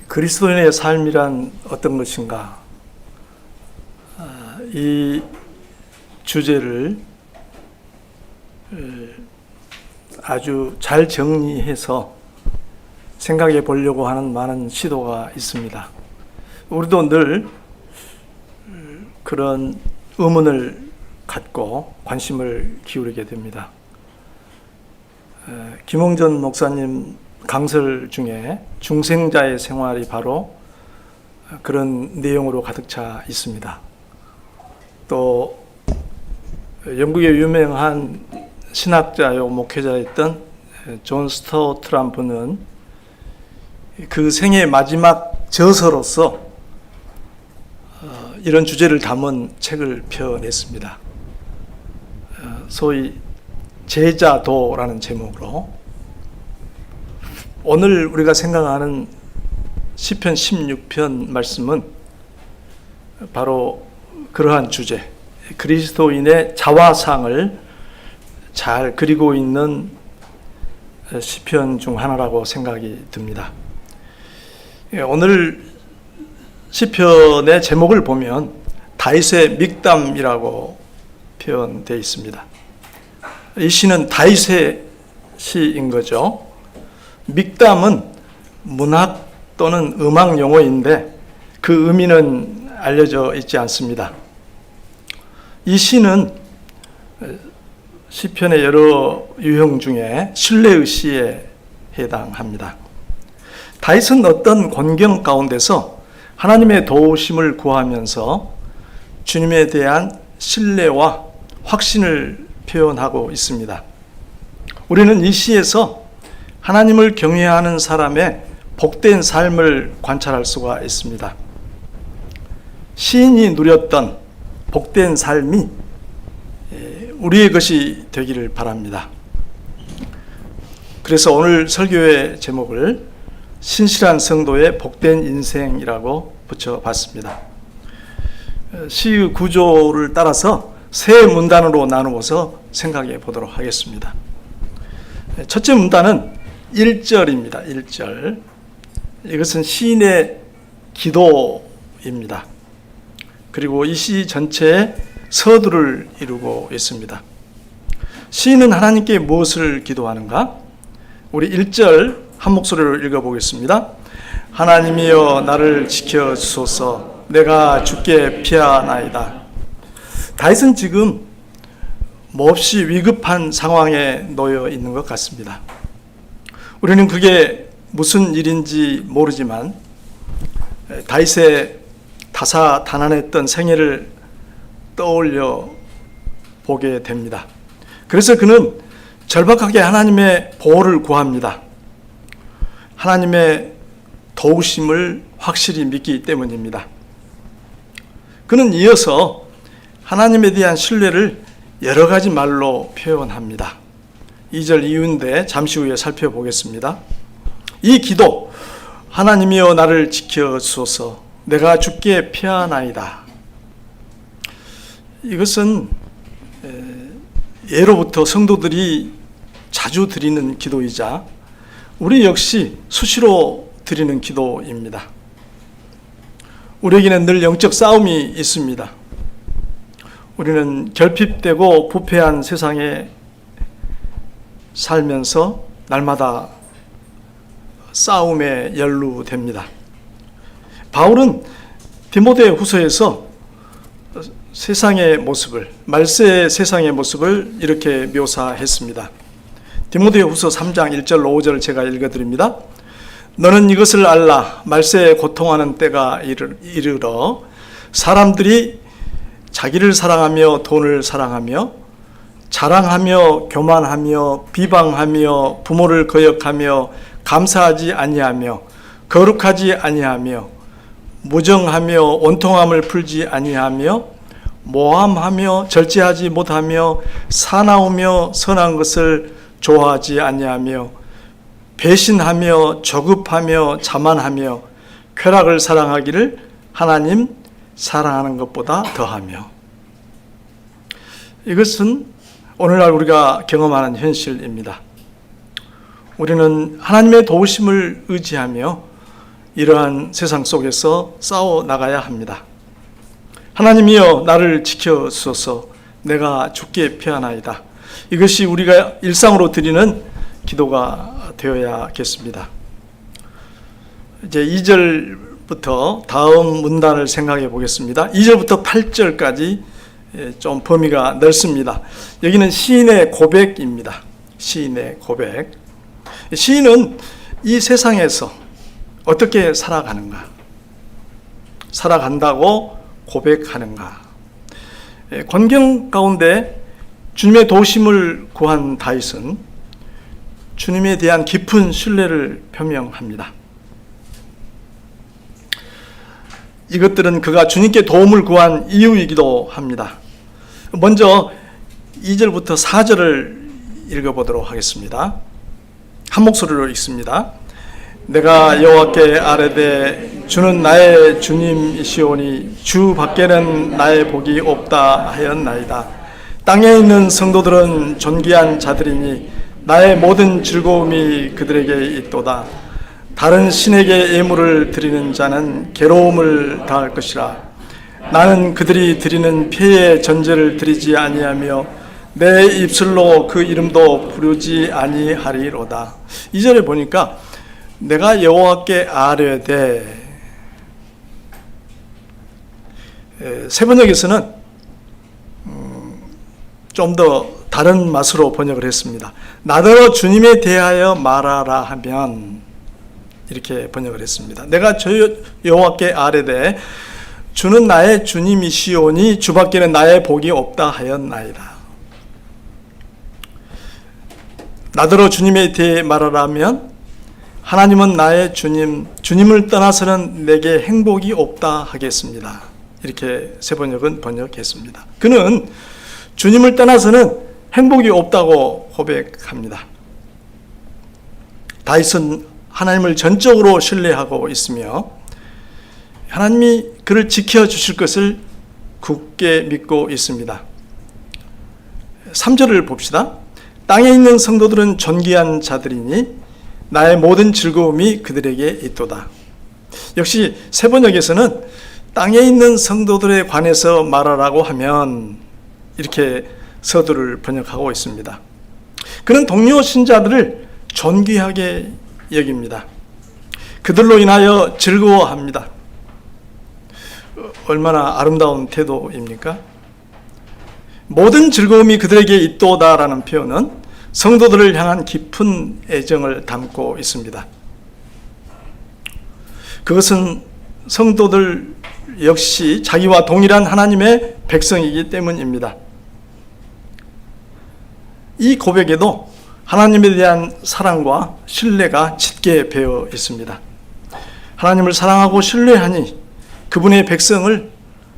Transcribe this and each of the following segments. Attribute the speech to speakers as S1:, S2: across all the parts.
S1: 그리스도인의 삶이란 어떤 것인가? 이 주제를 아주 잘 정리해서 생각해 보려고 하는 많은 시도가 있습니다. 우리도 늘 그런 의문을 갖고 관심을 기울이게 됩니다. 김홍전 목사님 강설 중에 중생자의 생활이 바로 그런 내용으로 가득 차 있습니다. 또 영국의 유명한 신학자요 목회자였던 존 스튜어트 트럼프는 그 생의 마지막 저서로서 이런 주제를 담은 책을 펴냈습니다. 소위 제자도라는 제목으로 오늘 우리가 생각하는 시편 16편 말씀은 바로 그러한 주제, 그리스도인의 자화상을 잘 그리고 있는 시편 중 하나라고 생각이 듭니다. 오늘 시편의 제목을 보면 다윗의 믹담이라고 표현되어 있습니다. 이 시는 다윗의 시인 거죠. 믹담은 문학 또는 음악 용어인데 그 의미는 알려져 있지 않습니다. 이 시는 시편의 여러 유형 중에 신뢰의 시에 해당합니다. 다윗은 어떤 곤경 가운데서 하나님의 도우심을 구하면서 주님에 대한 신뢰와 확신을 표현하고 있습니다. 우리는 이 시에서 하나님을 경외하는 사람의 복된 삶을 관찰할 수가 있습니다. 시인이 누렸던 복된 삶이 우리의 것이 되기를 바랍니다. 그래서 오늘 설교의 제목을 신실한 성도의 복된 인생이라고 붙여봤습니다. 시의 구조를 따라서 세 문단으로 나누어서 생각해 보도록 하겠습니다. 첫째 문단은 1절입니다. 1절. 이것은 시인의 기도입니다. 그리고 이 시 전체에 서두를 이루고 있습니다. 시인은 하나님께 무엇을 기도하는가? 우리 1절 한 목소리로 읽어보겠습니다. 하나님이여 나를 지켜주소서. 내가 주께 피하나이다. 다윗은 지금 몹시 위급한 상황에 놓여 있는 것 같습니다. 우리는 그게 무슨 일인지 모르지만 다윗의 다사다난했던 생애를 떠올려 보게 됩니다. 그래서 그는 절박하게 하나님의 보호를 구합니다. 하나님의 도우심을 확실히 믿기 때문입니다. 그는 이어서 하나님에 대한 신뢰를 여러 가지 말로 표현합니다. 2절 이유인데 잠시 후에 살펴보겠습니다. 이 기도, 하나님이여 나를 지켜주소서. 내가 주께 피하나이다. 이것은 예로부터 성도들이 자주 드리는 기도이자 우리 역시 수시로 드리는 기도입니다. 우리에게는 늘 영적 싸움이 있습니다. 우리는 결핍되고 부패한 세상에 살면서 날마다 싸움에 연루됩니다. 바울은 디모데 후서에서 세상의 모습을, 말세의 세상의 모습을 이렇게 묘사했습니다. 디모데 후서 3장 1절 5절 제가 읽어드립니다. 너는 이것을 알라. 말세에 고통하는 때가 이르러 사람들이 자기를 사랑하며 돈을 사랑하며 자랑하며 교만하며 비방하며 부모를 거역하며 감사하지 아니하며 거룩하지 아니하며 무정하며 원통함을 풀지 아니하며 모함하며 절제하지 못하며 사나우며 선한 것을 좋아하지 아니하며 배신하며 조급하며 자만하며 쾌락을 사랑하기를 하나님 사랑하는 것보다 더하며. 이것은 오늘날 우리가 경험하는 현실입니다. 우리는 하나님의 도우심을 의지하며 이러한 세상 속에서 싸워 나가야 합니다. 하나님이여 나를 지켜주소서, 내가 죽게 피하나이다. 이것이 우리가 일상으로 드리는 기도가 되어야겠습니다. 이제 2절부터 다음 문단을 생각해 보겠습니다. 2절부터 8절까지 좀 범위가 넓습니다. 여기는 시인의 고백입니다. 시인의 고백. 시인은 이 세상에서 어떻게 살아가는가, 살아간다고 고백하는가. 권경 가운데 주님의 도우심을 구한 다윗은 주님에 대한 깊은 신뢰를 표명합니다. 이것들은 그가 주님께 도움을 구한 이유이기도 합니다. 먼저 2절부터 4절을 읽어보도록 하겠습니다. 한 목소리로 읽습니다. 내가 여호와께 아뢰되 주는 나의 주님이시오니 주 밖에는 나의 복이 없다 하였나이다. 땅에 있는 성도들은 존귀한 자들이니 나의 모든 즐거움이 그들에게 있도다. 다른 신에게 예물을 드리는 자는 괴로움을 당할 것이라. 나는 그들이 드리는 피의 전제를 드리지 아니하며 내 입술로 그 이름도 부르지 아니하리로다. 2절에 보니까 내가 여호와께 아뢰되, 세번역에서는 좀 더 다른 맛으로 번역을 했습니다. 나더러 주님에 대하여 말하라 하면, 이렇게 번역을 했습니다. 내가 저 여호와께 아뢰되 주는 나의 주님이시오니 주밖에는 나의 복이 없다 하였나이다. 나더러 주님에 대해 말하라면 하나님은 나의 주님, 주님을 떠나서는 내게 행복이 없다 하겠습니다. 이렇게 세번역은 번역했습니다. 그는 주님을 떠나서는 행복이 없다고 고백합니다. 다윗은 하나님을 전적으로 신뢰하고 있으며 하나님이 그를 지켜주실 것을 굳게 믿고 있습니다. 3절을 봅시다. 땅에 있는 성도들은 존귀한 자들이니 나의 모든 즐거움이 그들에게 있도다. 역시 세번역에서는 땅에 있는 성도들에 관해서 말하라고 하면 이렇게 서두를 번역하고 있습니다. 그는 동료 신자들을 존귀하게 여깁니다. 그들로 인하여 즐거워합니다. 얼마나 아름다운 태도입니까? 모든 즐거움이 그들에게 있도다라는 표현은 성도들을 향한 깊은 애정을 담고 있습니다. 그것은 성도들 역시 자기와 동일한 하나님의 백성이기 때문입니다. 이 고백에도 하나님에 대한 사랑과 신뢰가 짙게 배어 있습니다. 하나님을 사랑하고 신뢰하니 그분의 백성을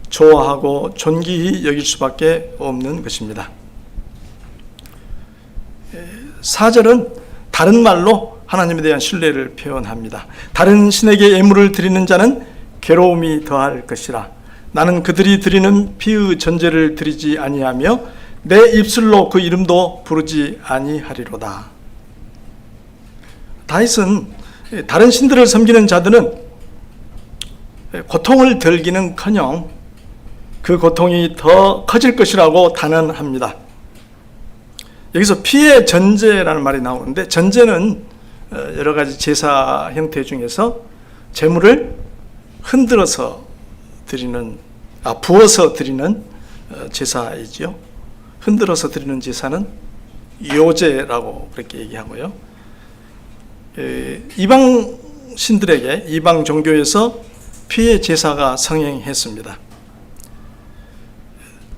S1: 좋아하고 존귀히 여길 수밖에 없는 것입니다. 4절은 다른 말로 하나님에 대한 신뢰를 표현합니다. 다른 신에게 예물을 드리는 자는 괴로움이 더할 것이라. 나는 그들이 드리는 피의 전제를 드리지 아니하며 내 입술로 그 이름도 부르지 아니하리로다. 다윗은 다른 신들을 섬기는 자들은 고통을 덜기는커녕 그 고통이 더 커질 것이라고 단언합니다. 여기서 피의 전제라는 말이 나오는데, 전제는 여러 가지 제사 형태 중에서 제물을 흔들어서 드리는, 부어서 드리는 제사이지요. 흔들어서 드리는 제사는 요제라고 그렇게 얘기하고요. 이방 신들에게, 이방 종교에서 피의 제사가 성행했습니다.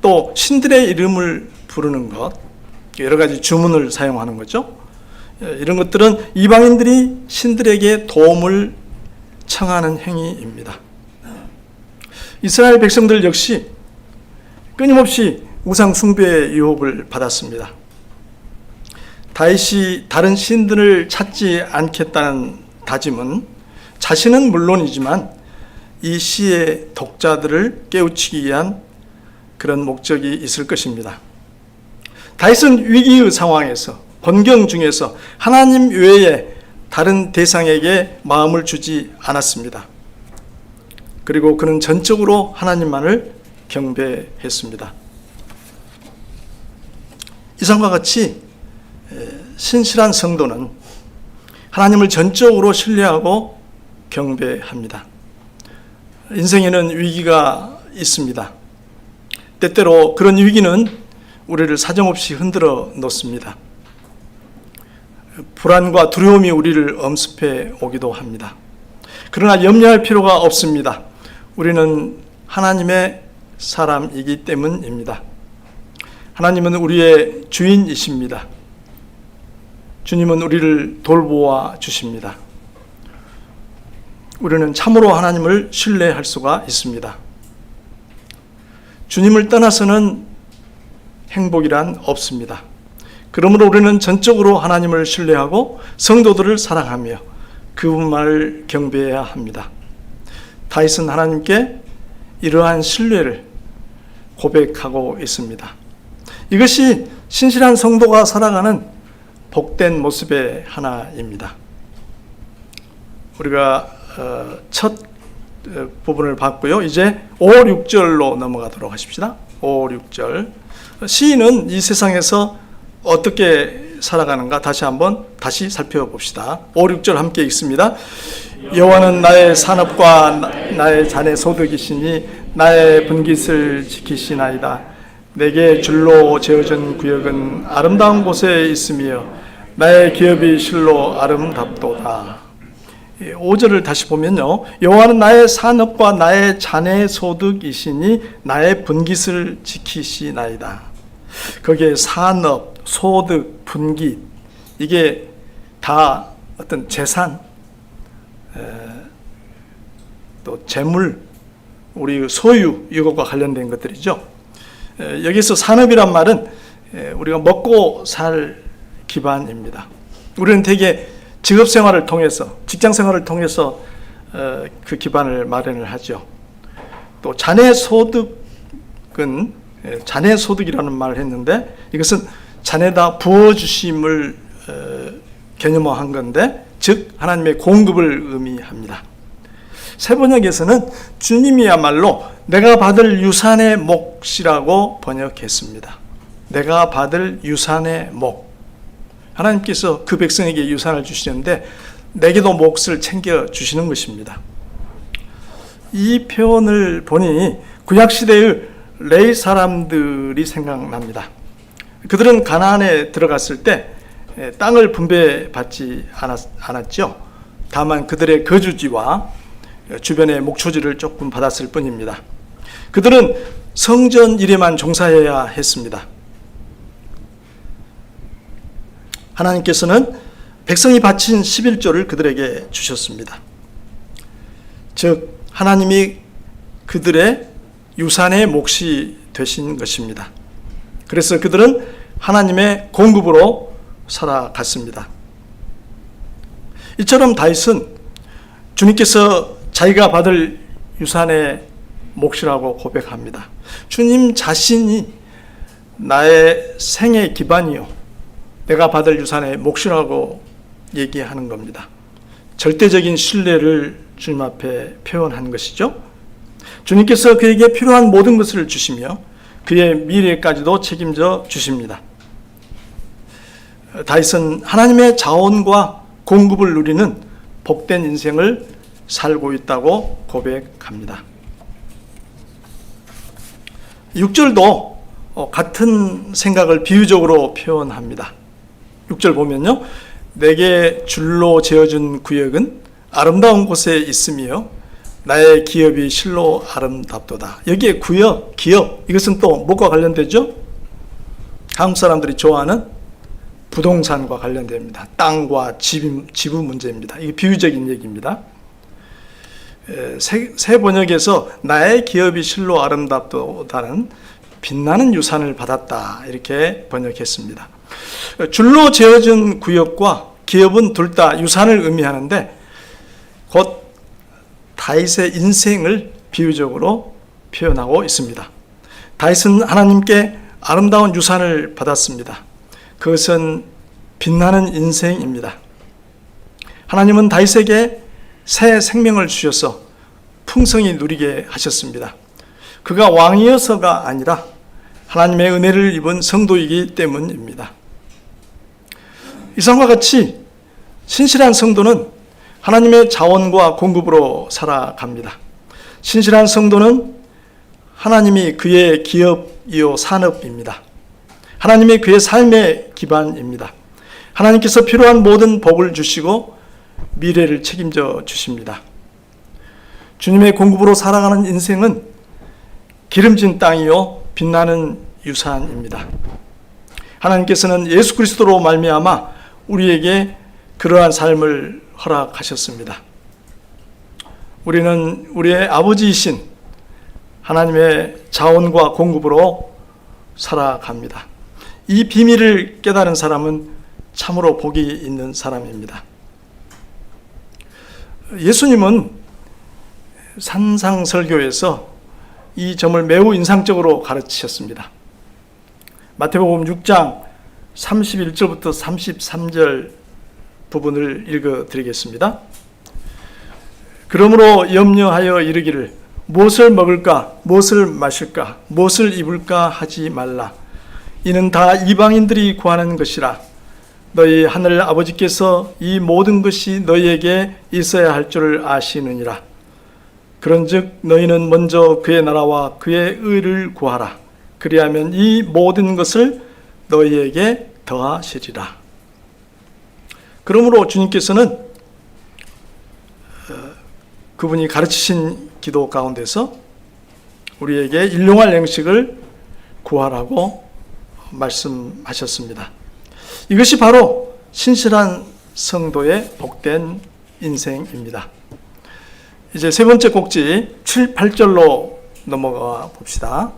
S1: 또 신들의 이름을 부르는 것, 여러 가지 주문을 사용하는 거죠. 이런 것들은 이방인들이 신들에게 도움을 청하는 행위입니다. 이스라엘 백성들 역시 끊임없이 우상 숭배의 유혹을 받았습니다. 다윗이 다른 신들을 찾지 않겠다는 다짐은 자신은 물론이지만 이 시의 독자들을 깨우치기 위한 그런 목적이 있을 것입니다. 다윗은 위기의 상황에서, 번경 중에서 하나님 외에 다른 대상에게 마음을 주지 않았습니다. 그리고 그는 전적으로 하나님만을 경배했습니다. 이상과 같이 신실한 성도는 하나님을 전적으로 신뢰하고 경배합니다. 인생에는 위기가 있습니다. 때때로 그런 위기는 우리를 사정없이 흔들어 놓습니다. 불안과 두려움이 우리를 엄습해 오기도 합니다. 그러나 염려할 필요가 없습니다. 우리는 하나님의 사람이기 때문입니다. 하나님은 우리의 주인이십니다. 주님은 우리를 돌보아 주십니다. 우리는 참으로 하나님을 신뢰할 수가 있습니다. 주님을 떠나서는 행복이란 없습니다. 그러므로 우리는 전적으로 하나님을 신뢰하고 성도들을 사랑하며 그분만을 경배해야 합니다. 다윗은 하나님께 이러한 신뢰를 고백하고 있습니다. 이것이 신실한 성도가 살아가는 복된 모습의 하나입니다. 우리가 첫 부분을 봤고요. 이제 5, 6절로 넘어가도록 하십시다. 5, 6절. 시인은 이 세상에서 어떻게 살아가는가 다시 살펴봅시다. 5, 6절 함께 읽습니다. 여호와는 나의 산업과 나의 잔의 소득이시니 나의 분깃을 지키시나이다. 내게 줄로 재어진 구역은 아름다운 곳에 있으며 나의 기업이 실로 아름답도다. 5절을 다시 보면요. 여호와는 나의 산업과 나의 잔의 소득이시니 나의 분깃을 지키시나이다. 거기에 산업, 소득, 분깃, 이게 다 어떤 재산, 또 재물, 우리 소유, 이것과 관련된 것들이죠. 여기서 산업이란 말은 우리가 먹고 살 기반입니다. 우리는 대개 직업 생활을 통해서, 직장 생활을 통해서 그 기반을 마련을 하죠. 또 자녀 소득은 자녀 소득이라는 말을 했는데 이것은 자녀다 부어주심을 개념화한 건데, 즉 하나님의 공급을 의미합니다. 세번역에서는 주님이야말로 내가 받을 유산의 몫이라고 번역했습니다. 내가 받을 유산의 몫. 하나님께서 그 백성에게 유산을 주시는데 내게도 몫을 챙겨 주시는 것입니다. 이 표현을 보니 구약시대의 레위 사람들이 생각납니다. 그들은 가나안에 들어갔을 때 땅을 분배받지 않았죠. 다만 그들의 거주지와 주변의 목초지를 조금 받았을 뿐입니다. 그들은 성전 일에만 종사해야 했습니다. 하나님께서는 백성이 바친 11조를 그들에게 주셨습니다. 즉 하나님이 그들의 유산의 몫이 되신 것입니다. 그래서 그들은 하나님의 공급으로 살아갔습니다. 이처럼 다윗은 주님께서 자기가 받을 유산의 몫이라고 고백합니다. 주님 자신이 나의 생의 기반이요, 내가 받을 유산의 몫이라고 얘기하는 겁니다. 절대적인 신뢰를 주님 앞에 표현한 것이죠. 주님께서 그에게 필요한 모든 것을 주시며 그의 미래까지도 책임져 주십니다. 다윗은 하나님의 자원과 공급을 누리는 복된 인생을 살고 있다고 고백합니다. 6절도 같은 생각을 비유적으로 표현합니다. 6절 보면요. 내게 줄로 재어준 구역은 아름다운 곳에 있으며 나의 기업이 실로 아름답도다. 여기에 구역, 기업, 이것은 또 무엇과 관련되죠? 한국 사람들이 좋아하는 부동산과 관련됩니다. 땅과 지부 문제입니다. 이게 비유적인 얘기입니다. 새 번역에서 나의 기업이 실로 아름답도다는 빛나는 유산을 받았다, 이렇게 번역했습니다. 줄로 재어진 구역과 기업은 둘 다 유산을 의미하는데 곧 다윗의 인생을 비유적으로 표현하고 있습니다. 다윗은 하나님께 아름다운 유산을 받았습니다. 그것은 빛나는 인생입니다. 하나님은 다윗에게 새 생명을 주셔서 풍성히 누리게 하셨습니다. 그가 왕이어서가 아니라 하나님의 은혜를 입은 성도이기 때문입니다. 이상과 같이 신실한 성도는 하나님의 자원과 공급으로 살아갑니다. 신실한 성도는 하나님이 그의 기업이요 산업입니다. 하나님이 그의 삶의 기반입니다. 하나님께서 필요한 모든 복을 주시고 미래를 책임져 주십니다. 주님의 공급으로 살아가는 인생은 기름진 땅이요 빛나는 유산입니다. 하나님께서는 예수 그리스도로 말미암아 우리에게 그러한 삶을 허락하셨습니다. 우리는 우리의 아버지이신 하나님의 자원과 공급으로 살아갑니다. 이 비밀을 깨달은 사람은 참으로 복이 있는 사람입니다. 예수님은 산상설교에서 이 점을 매우 인상적으로 가르치셨습니다. 마태복음 6장 31절부터 33절 부분을 읽어드리겠습니다. 그러므로 염려하여 이르기를 무엇을 먹을까, 무엇을 마실까, 무엇을 입을까 하지 말라. 이는 다 이방인들이 구하는 것이라. 너희 하늘 아버지께서 이 모든 것이 너희에게 있어야 할 줄을 아시느니라. 그런즉 너희는 먼저 그의 나라와 그의 의를 구하라. 그리하면 이 모든 것을 너희에게 더하시리라. 그러므로 주님께서는 그분이 가르치신 기도 가운데서 우리에게 일용할 양식을 구하라고 말씀하셨습니다. 이것이 바로 신실한 성도의 복된 인생입니다. 이제 세 번째 곡지 7, 8절로 넘어가 봅시다.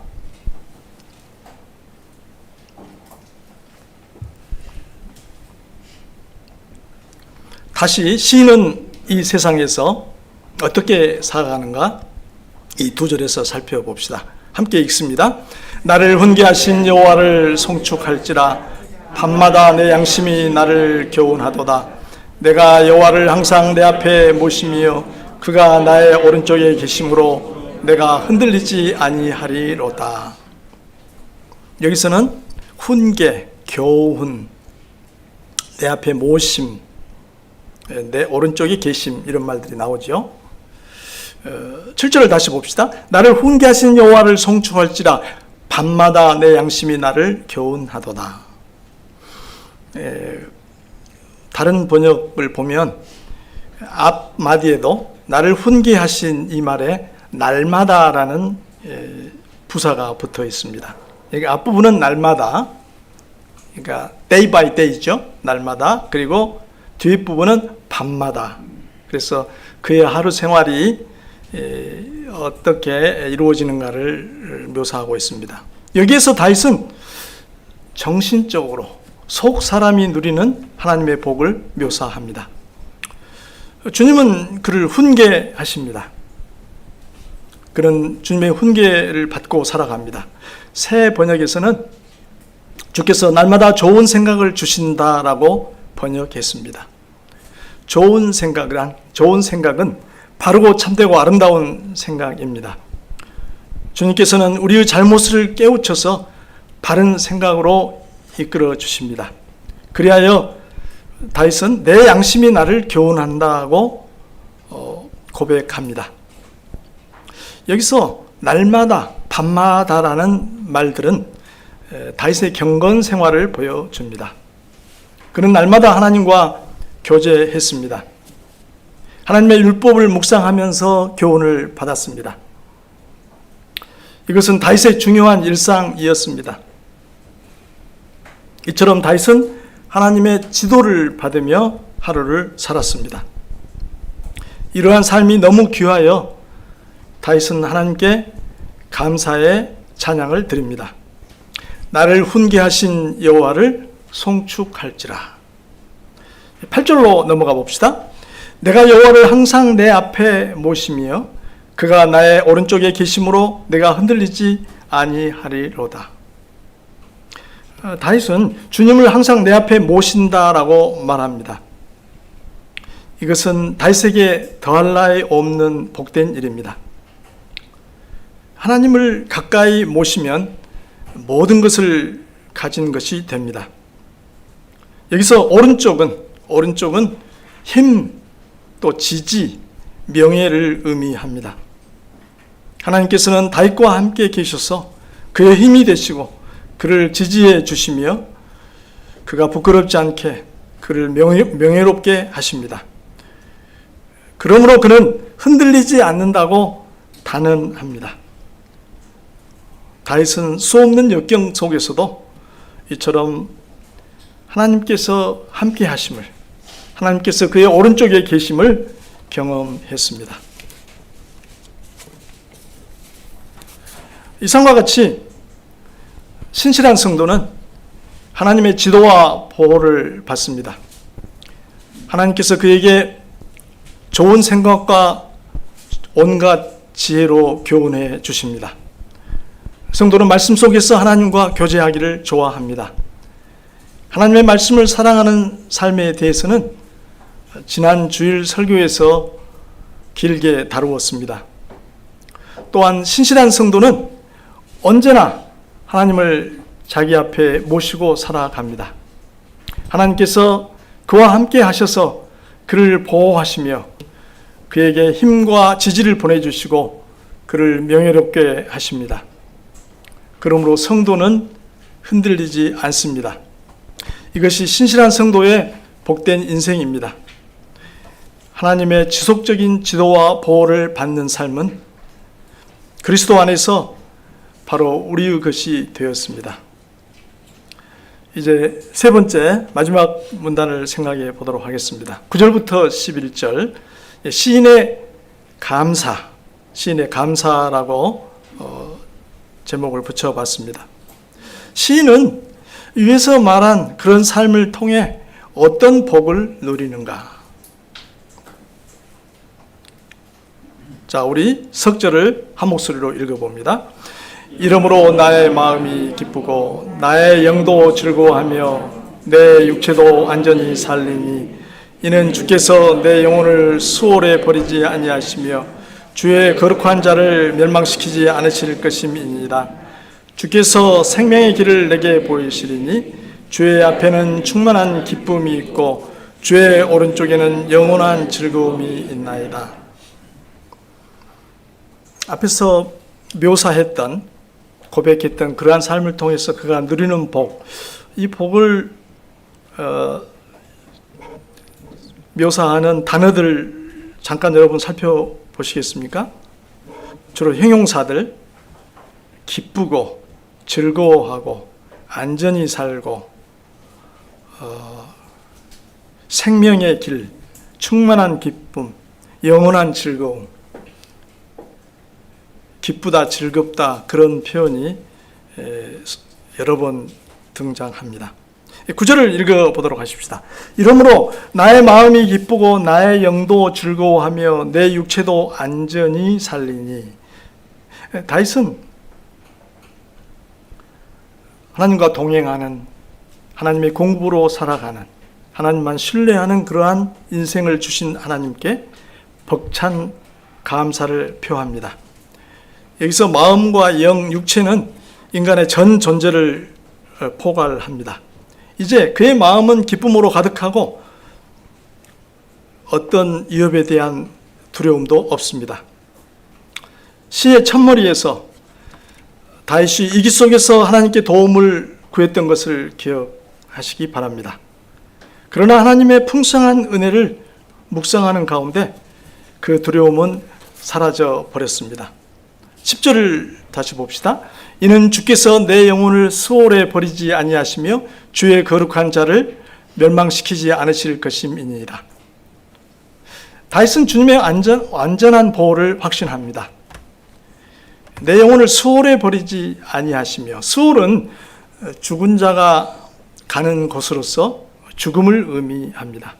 S1: 다시 시인은 이 세상에서 어떻게 살아가는가? 이 두 절에서 살펴봅시다. 함께 읽습니다. 나를 훈계하신 여호와를 송축할지라. 밤마다 내 양심이 나를 교훈하도다. 내가 여호와를 항상 내 앞에 모시며 그가 나의 오른쪽에 계심으로 내가 흔들리지 아니하리로다. 여기서는 훈계, 교훈, 내 앞에 모심, 내 오른쪽에 계심 이런 말들이 나오죠. 7절을 다시 봅시다. 나를 훈계하신 여호와를 송축할지라. 밤마다 내 양심이 나를 교훈하도다. 다른 번역을 보면 앞마디에도 나를 훈계하신 이 말에 날마다라는 부사가 붙어 있습니다. 여기 앞부분은 날마다, 그러니까 day by day죠. 날마다. 그리고 뒷부분은 밤마다. 그래서 그의 하루 생활이 어떻게 이루어지는가를 묘사하고 있습니다. 여기에서 다윗은 정신적으로 속 사람이 누리는 하나님의 복을 묘사합니다. 주님은 그를 훈계하십니다. 그런 주님의 훈계를 받고 살아갑니다. 새 번역에서는 주께서 날마다 좋은 생각을 주신다라고 번역했습니다. 좋은 생각은 바르고 참되고 아름다운 생각입니다. 주님께서는 우리의 잘못을 깨우쳐서 바른 생각으로 이끌어 주십니다. 그리하여 다윗은 내 양심이 나를 교훈한다고 고백합니다. 여기서 날마다, 밤마다라는 말들은 다윗의 경건 생활을 보여줍니다. 그는 날마다 하나님과 교제했습니다. 하나님의 율법을 묵상하면서 교훈을 받았습니다. 이것은 다윗의 중요한 일상이었습니다. 이처럼 다윗은 하나님의 지도를 받으며 하루를 살았습니다. 이러한 삶이 너무 귀하여 다윗은 하나님께 감사의 찬양을 드립니다. 나를 훈계하신 여호와를 송축할지라. 8절로 넘어가 봅시다. 내가 여호와를 항상 내 앞에 모시며 그가 나의 오른쪽에 계심으로 내가 흔들리지 아니하리로다. 다윗은 주님을 항상 내 앞에 모신다라고 말합니다. 이것은 다윗에게 더할 나위 없는 복된 일입니다. 하나님을 가까이 모시면 모든 것을 가진 것이 됩니다. 여기서 오른쪽은 힘, 또 지지, 명예를 의미합니다. 하나님께서는 다윗과 함께 계셔서 그의 힘이 되시고 그를 지지해 주시며 그가 부끄럽지 않게 그를 명예롭게 하십니다. 그러므로 그는 흔들리지 않는다고 단언합니다. 다윗은 수없는 역경 속에서도 이처럼 하나님께서 함께 하심을, 하나님께서 그의 오른쪽에 계심을 경험했습니다. 이상과 같이 신실한 성도는 하나님의 지도와 보호를 받습니다. 하나님께서 그에게 좋은 생각과 온갖 지혜로 교훈해 주십니다. 성도는 말씀 속에서 하나님과 교제하기를 좋아합니다. 하나님의 말씀을 사랑하는 삶에 대해서는 지난 주일 설교에서 길게 다루었습니다. 또한 신실한 성도는 언제나 하나님을 자기 앞에 모시고 살아갑니다. 하나님께서 그와 함께 하셔서 그를 보호하시며 그에게 힘과 지지를 보내주시고 그를 명예롭게 하십니다. 그러므로 성도는 흔들리지 않습니다. 이것이 신실한 성도의 복된 인생입니다. 하나님의 지속적인 지도와 보호를 받는 삶은 그리스도 안에서 바로 우리의 것이 되었습니다. 이제 세 번째 마지막 문단을 생각해 보도록 하겠습니다. 9절부터 11절 시인의 감사라고 제목을 붙여봤습니다. 시인은 위에서 말한 그런 삶을 통해 어떤 복을 누리는가? 자, 우리 석절을 한 목소리로 읽어봅니다. 이러므로 나의 마음이 기쁘고 나의 영도 즐거워하며 내 육체도 안전히 살리니 이는 주께서 내 영혼을 수월에 버리지 아니하시며 주의 거룩한 자를 멸망시키지 않으실 것임이니라. 주께서 생명의 길을 내게 보이시리니 주의 앞에는 충만한 기쁨이 있고 주의 오른쪽에는 영원한 즐거움이 있나이다. 앞에서 묘사했던 고백했던 그러한 삶을 통해서 그가 누리는 복, 이 복을 묘사하는 단어들 잠깐 여러분 살펴보시겠습니까? 주로 형용사들, 기쁘고 즐거워하고 안전히 살고 생명의 길, 충만한 기쁨, 영원한 즐거움, 기쁘다, 즐겁다 그런 표현이 여러 번 등장합니다. 9절을 읽어보도록 하십시다. 이러므로 나의 마음이 기쁘고 나의 영도 즐거워하며 내 육체도 안전히 살리니. 다윗은 하나님과 동행하는, 하나님의 공부로 살아가는, 하나님만 신뢰하는 그러한 인생을 주신 하나님께 벅찬 감사를 표합니다. 여기서 마음과 영, 육체는 인간의 전 존재를 포괄합니다. 이제 그의 마음은 기쁨으로 가득하고 어떤 위협에 대한 두려움도 없습니다. 시의 첫머리에서 다윗이 위기 속에서 하나님께 도움을 구했던 것을 기억하시기 바랍니다. 그러나 하나님의 풍성한 은혜를 묵상하는 가운데 그 두려움은 사라져 버렸습니다. 10절을 다시 봅시다. 이는 주께서 내 영혼을 수월에 버리지 아니하시며 주의 거룩한 자를 멸망시키지 않으실 것임이니라. 다윗은 주님의 완전한 보호를 확신합니다. 내 영혼을 수월에 버리지 아니하시며, 수월은 죽은 자가 가는 곳으로서 죽음을 의미합니다.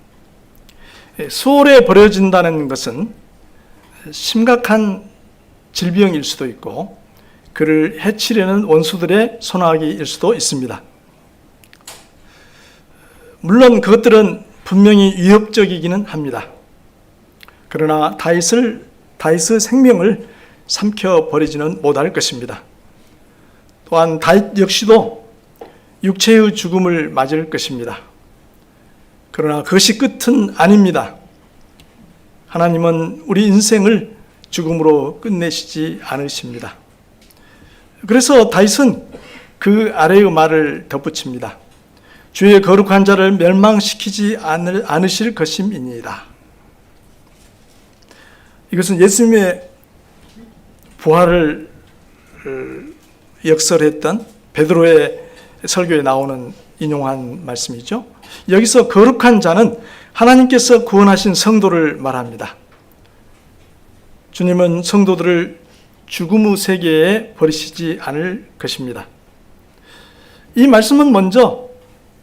S1: 수월에 버려진다는 것은 심각한 질병일 수도 있고 그를 해치려는 원수들의 손아귀일 수도 있습니다. 물론 그것들은 분명히 위협적이기는 합니다. 그러나 다윗의 생명을 삼켜버리지는 못할 것입니다. 또한 다윗 역시도 육체의 죽음을 맞을 것입니다. 그러나 그것이 끝은 아닙니다. 하나님은 우리 인생을 죽음으로 끝내시지 않으십니다. 그래서 다윗은 그 아래의 말을 덧붙입니다. 주의 거룩한 자를 멸망시키지 않으실 것임이니이다. 이것은 예수님의 부활을 역설했던 베드로의 설교에 나오는 인용한 말씀이죠. 여기서 거룩한 자는 하나님께서 구원하신 성도를 말합니다. 주님은 성도들을 죽음의 세계에 버리시지 않을 것입니다. 이 말씀은 먼저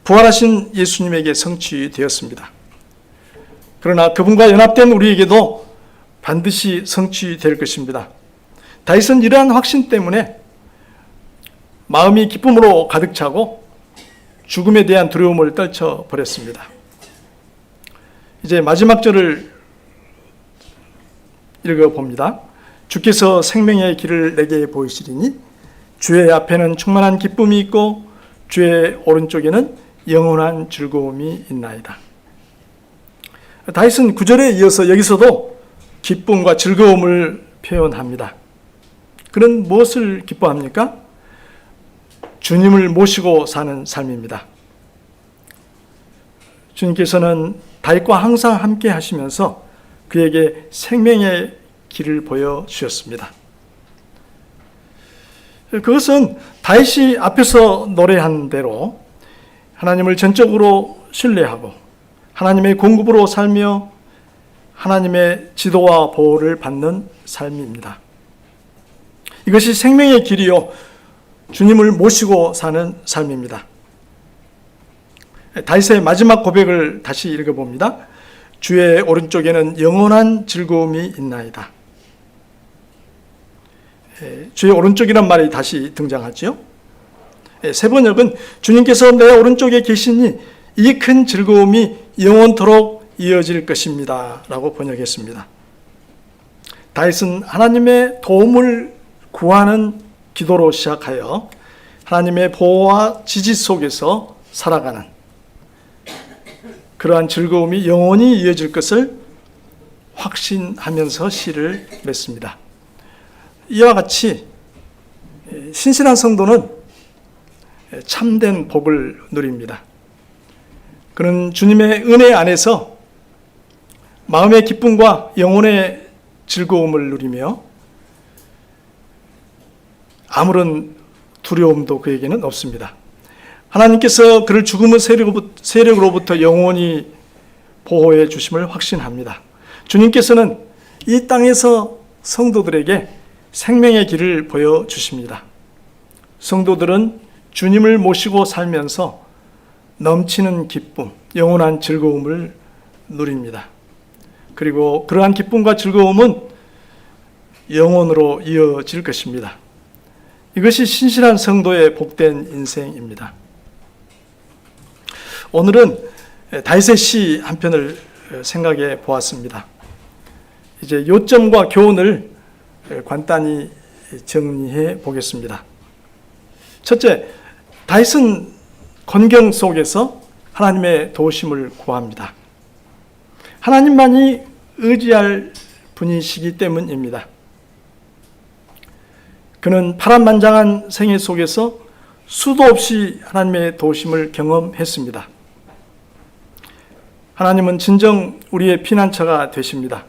S1: 부활하신 예수님에게 성취되었습니다. 그러나 그분과 연합된 우리에게도 반드시 성취될 것입니다. 다윗은 이러한 확신 때문에 마음이 기쁨으로 가득 차고 죽음에 대한 두려움을 떨쳐버렸습니다. 이제 마지막 절을 읽어봅니다. 주께서 생명의 길을 내게 보이시리니 주의 앞에는 충만한 기쁨이 있고 주의 오른쪽에는 영원한 즐거움이 있나이다. 다윗은 9절에 이어서 여기서도 기쁨과 즐거움을 표현합니다. 그는 무엇을 기뻐합니까? 주님을 모시고 사는 삶입니다. 주님께서는 다윗과 항상 함께 하시면서 그에게 생명의 길을 보여주셨습니다. 그것은 다윗이 앞에서 노래한 대로 하나님을 전적으로 신뢰하고 하나님의 공급으로 살며 하나님의 지도와 보호를 받는 삶입니다. 이것이 생명의 길이요 주님을 모시고 사는 삶입니다. 다윗의 마지막 고백을 다시 읽어봅니다. 주의 오른쪽에는 영원한 즐거움이 있나이다. 주의 오른쪽이란 말이 다시 등장하죠. 세 번역은 주님께서 내 오른쪽에 계시니 이 큰 즐거움이 영원토록 이어질 것입니다 라고 번역했습니다. 다윗은 하나님의 도움을 구하는 기도로 시작하여 하나님의 보호와 지지 속에서 살아가는 그러한 즐거움이 영원히 이어질 것을 확신하면서 시를 맺습니다. 이와 같이 신실한 성도는 참된 복을 누립니다. 그는 주님의 은혜 안에서 마음의 기쁨과 영혼의 즐거움을 누리며 아무런 두려움도 그에게는 없습니다. 하나님께서 그를 죽음의 세력으로부터 영원히 보호해 주심을 확신합니다. 주님께서는 이 땅에서 성도들에게 생명의 길을 보여주십니다. 성도들은 주님을 모시고 살면서 넘치는 기쁨, 영원한 즐거움을 누립니다. 그리고 그러한 기쁨과 즐거움은 영원으로 이어질 것입니다. 이것이 신실한 성도의 복된 인생입니다. 오늘은 다윗의 시 한 편을 생각해 보았습니다. 이제 요점과 교훈을 간단히 정리해 보겠습니다. 첫째, 다윗은 권경 속에서 하나님의 도우심을 구합니다. 하나님만이 의지할 분이시기 때문입니다. 그는 파란만장한 생애 속에서 수도 없이 하나님의 도우심을 경험했습니다. 하나님은 진정 우리의 피난처가 되십니다.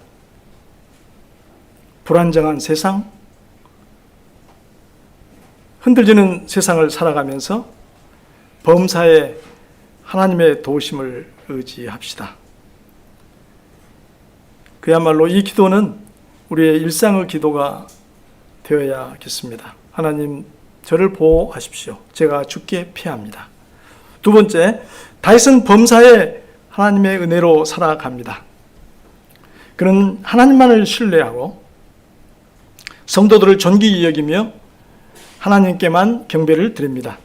S1: 불안정한 세상, 흔들리는 세상을 살아가면서 범사에 하나님의 도우심을 의지합시다. 그야말로 이 기도는 우리의 일상의 기도가 되어야겠습니다. 하나님, 저를 보호하십시오. 제가 죽게 피합니다. 두 번째, 다윗은 범사에 하나님의 은혜로 살아갑니다. 그는 하나님만을 신뢰하고 성도들을 존귀히 여기며 하나님께만 경배를 드립니다.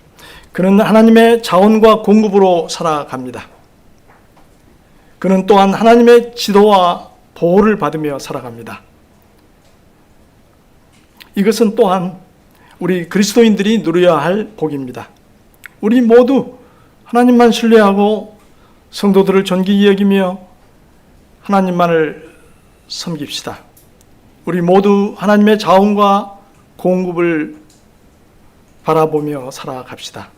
S1: 그는 하나님의 자원과 공급으로 살아갑니다. 그는 또한 하나님의 지도와 보호를 받으며 살아갑니다. 이것은 또한 우리 그리스도인들이 누려야 할 복입니다. 우리 모두 하나님만 신뢰하고 성도들을 존귀히 여기며 하나님만을 섬깁시다. 우리 모두 하나님의 자원과 공급을 바라보며 살아갑시다.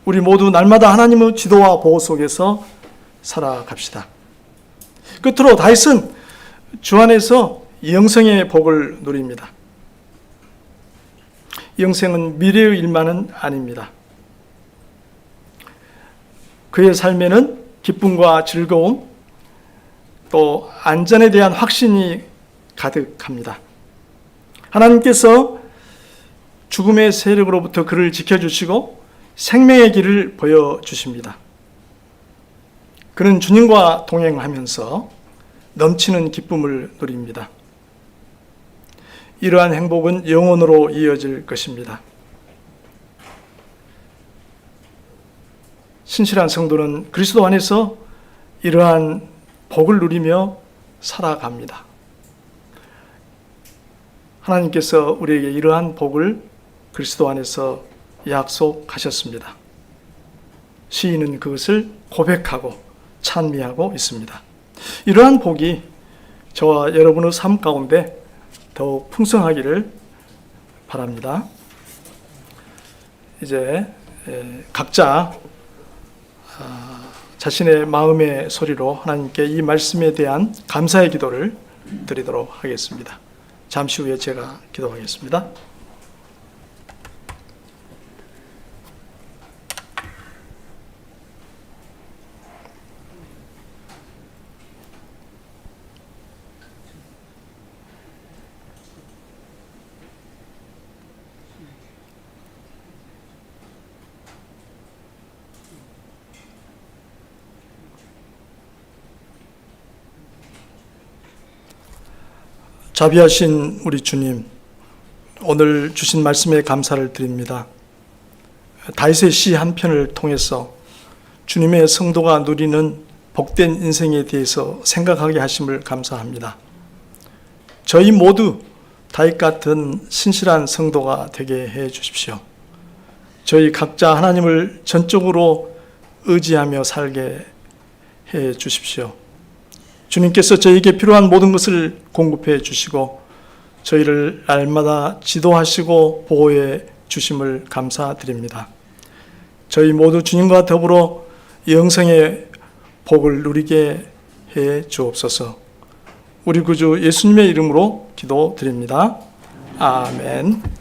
S1: 우리 모두 날마다 하나님의 지도와 보호 속에서 살아갑시다. 끝으로 다윗은 주 안에서 영생의 복을 누립니다. 영생은 미래의 일만은 아닙니다. 그의 삶에는 기쁨과 즐거움, 또 안전에 대한 확신이 가득합니다. 하나님께서 죽음의 세력으로부터 그를 지켜주시고 생명의 길을 보여주십니다. 그는 주님과 동행하면서 넘치는 기쁨을 누립니다. 이러한 행복은 영원으로 이어질 것입니다. 신실한 성도는 그리스도 안에서 이러한 복을 누리며 살아갑니다. 하나님께서 우리에게 이러한 복을 그리스도 안에서 약속하셨습니다. 시인은 그것을 고백하고 찬미하고 있습니다. 이러한 복이 저와 여러분의 삶 가운데 더욱 풍성하기를 바랍니다. 이제 각자 자신의 마음의 소리로 하나님께 이 말씀에 대한 감사의 기도를 드리도록 하겠습니다. 잠시 후에 제가 기도하겠습니다. 자비하신 우리 주님, 오늘 주신 말씀에 감사를 드립니다. 다윗의 시 한 편을 통해서 주님의 성도가 누리는 복된 인생에 대해서 생각하게 하심을 감사합니다. 저희 모두 다윗 같은 신실한 성도가 되게 해 주십시오. 저희 각자 하나님을 전적으로 의지하며 살게 해 주십시오. 주님께서 저희에게 필요한 모든 것을 공급해 주시고 저희를 날마다 지도하시고 보호해 주심을 감사드립니다. 저희 모두 주님과 더불어 영생의 복을 누리게 해 주옵소서. 우리 구주 예수님의 이름으로 기도드립니다. 아멘.